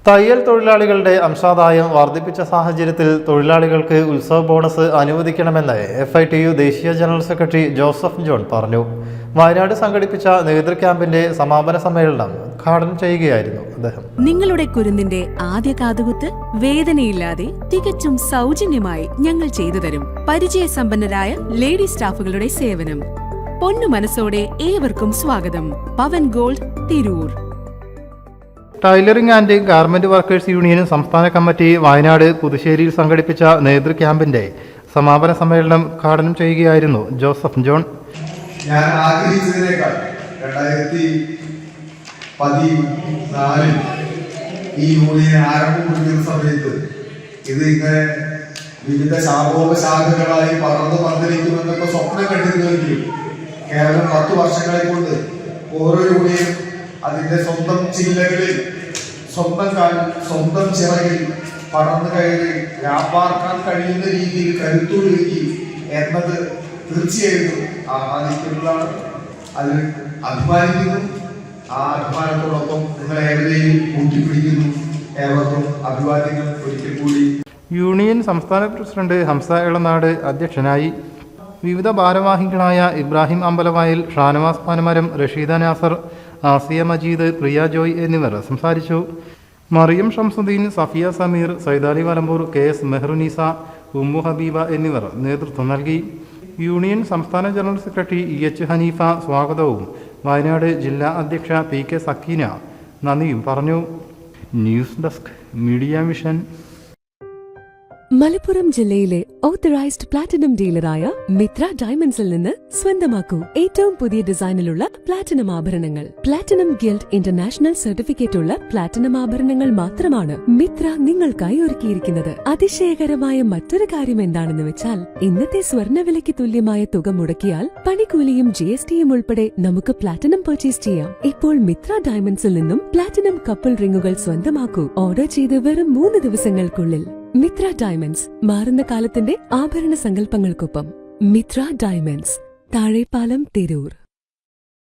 തയ്യൽ തൊഴിലാളികളുടെ അംശാദായം വർദ്ധിപ്പിച്ച സാഹചര്യത്തിൽ തൊഴിലാളികൾക്ക് ഉത്സവ ബോണസ് അനുവദിക്കണമെന്ന് FITU ദേശീയ ജനറൽ സെക്രട്ടറി ജോസഫ് ജോൺ പറഞ്ഞു. വയനാട് സംഘടിപ്പിച്ച നേതൃ ക്യാമ്പിന്റെ സമാപന സമ്മേളനം ഉദ്ഘാടനം ചെയ്യുകയായിരുന്നു അദ്ദേഹം. നിങ്ങളുടെ കുരുന്നിന്റെ ആദ്യ കാതുകുത്ത് വേദനയില്ലാതെ തികച്ചും സൗജന്യമായി ഞങ്ങൾ ചെയ്തു തരും. പരിചയസമ്പന്നരായ ലേഡി സ്റ്റാഫുകളുടെ സേവനം. പൊന്നു മനസ്സോടെ ഏവർക്കും സ്വാഗതം. Pavan gold, Tirur. Tailoring and garment workers union സംസ്ഥാന കമ്മിറ്റി വയനാട് പുതുശ്ശേരിയിൽ സംഘടിപ്പിച്ച നേതൃ ക്യാമ്പിന്റെ സമാപന സമ്മേളനം ഉദ്ഘാടനം ചെയ്യുകയായിരുന്നു ജോസഫ് ജോൺ. ഞാൻ ആഗ്രഹിച്ചതിനേക്കാൾ 2014 ഈ യൂണിയൻ ആരംഭം കുറിക്കുന്ന സമയത്ത് ഇത് ഇങ്ങനെ വിവിധ ശാഖോപശാഖകളായി പടർന്നു പന്തലിക്കുമെന്നൊക്കെ സ്വപ്നം കണ്ടിരുന്നെങ്കിലും കേവലം 10 വർഷങ്ങളെ കൊണ്ട് ഓരോ യൂണിയനും അതിന്റെ സ്വന്തം ചില്ലകളിൽ സ്വന്തം ചിറകിൽ പടർന്നു കയറി വ്യാപാർക്കാൻ കഴിയുന്ന രീതിയിൽ കരുത്തൊഴുകി എന്നത് തീർച്ചയായിട്ടും ആഹ്ലാദിക്കുന്നതാണ്. അതിൽ അഭിമാനിക്കുന്നു. ആ അഭിമാനത്തോടൊപ്പം നിങ്ങൾ ഏവരെയും കൂട്ടിപ്പിടിക്കുന്നു. ഏവർക്കും അഭിവാദ്യങ്ങൾ ഒരിക്കൽ കൂടി. യൂണിയൻ സംസ്ഥാന പ്രസിഡന്റ് ഹംസ ഇളനാട് അധ്യക്ഷനായി. വിവിധ ഭാരവാഹികളായ ഇബ്രാഹിം അമ്പലവയൽ, ഷാനവാസ് പാനമരം, റഷീദ നാസർ, ആസിയ മജീദ്, പ്രിയ ജോയ് എന്നിവർ സംസാരിച്ചു. മറിയം ഷംസുദ്ദീൻ, സഫിയ സമീർ, സൈദാലി വലമ്പൂർ, KS മെഹറുനീസ, ഉമ്മു ഹബീബ എന്നിവർ നേതൃത്വം നൽകി. യൂണിയൻ സംസ്ഥാന ജനറൽ സെക്രട്ടറി EH ഹനീഫ സ്വാഗതവും വയനാട് ജില്ലാ അധ്യക്ഷ PK സക്കീന നന്ദിയും പറഞ്ഞു. News desk, media vision. Malappuram ജില്ലയിലെ ഓത്തറൈസ്ഡ് പ്ലാറ്റിനം ഡീലറായ മിത്ര ഡയമണ്ട്സിൽ നിന്ന് സ്വന്തമാക്കൂ ഏറ്റവും പുതിയ ഡിസൈനിലുള്ള പ്ലാറ്റിനം ആഭരണങ്ങൾ. പ്ലാറ്റിനം ഗിൽഡ് ഇന്റർനാഷണൽ സർട്ടിഫിക്കറ്റ് ഉള്ള പ്ലാറ്റിനം ആഭരണങ്ങൾ മാത്രമാണ് മിത്ര നിങ്ങൾക്കായി ഒരുക്കിയിരിക്കുന്നത്. അതിശയകരമായ മറ്റൊരു കാര്യം എന്താണെന്ന് വെച്ചാൽ, ഇന്നത്തെ സ്വർണ്ണവിലയ്ക്ക് തുല്യമായ തുക മുടക്കിയാൽ പണിക്കൂലിയും GSTയും ഉൾപ്പെടെ നമുക്ക് പ്ലാറ്റിനം പർച്ചേസ് ചെയ്യാം. ഇപ്പോൾ മിത്ര ഡയമണ്ട്സിൽ നിന്നും പ്ലാറ്റിനം കപ്പിൾ റിങ്ങുകൾ സ്വന്തമാക്കൂ. ഓർഡർ ചെയ്ത് വെറും 3 ദിവസങ്ങൾക്കുള്ളിൽ. മിത്ര ഡയമണ്ട്സ്, മാറുന്ന കാലത്തിന്റെ ആഭരണ സങ്കല്പങ്ങൾക്കൊപ്പം. മിത്ര ഡയമണ്ട്സ്, താഴെപ്പാലം, തിരൂർ.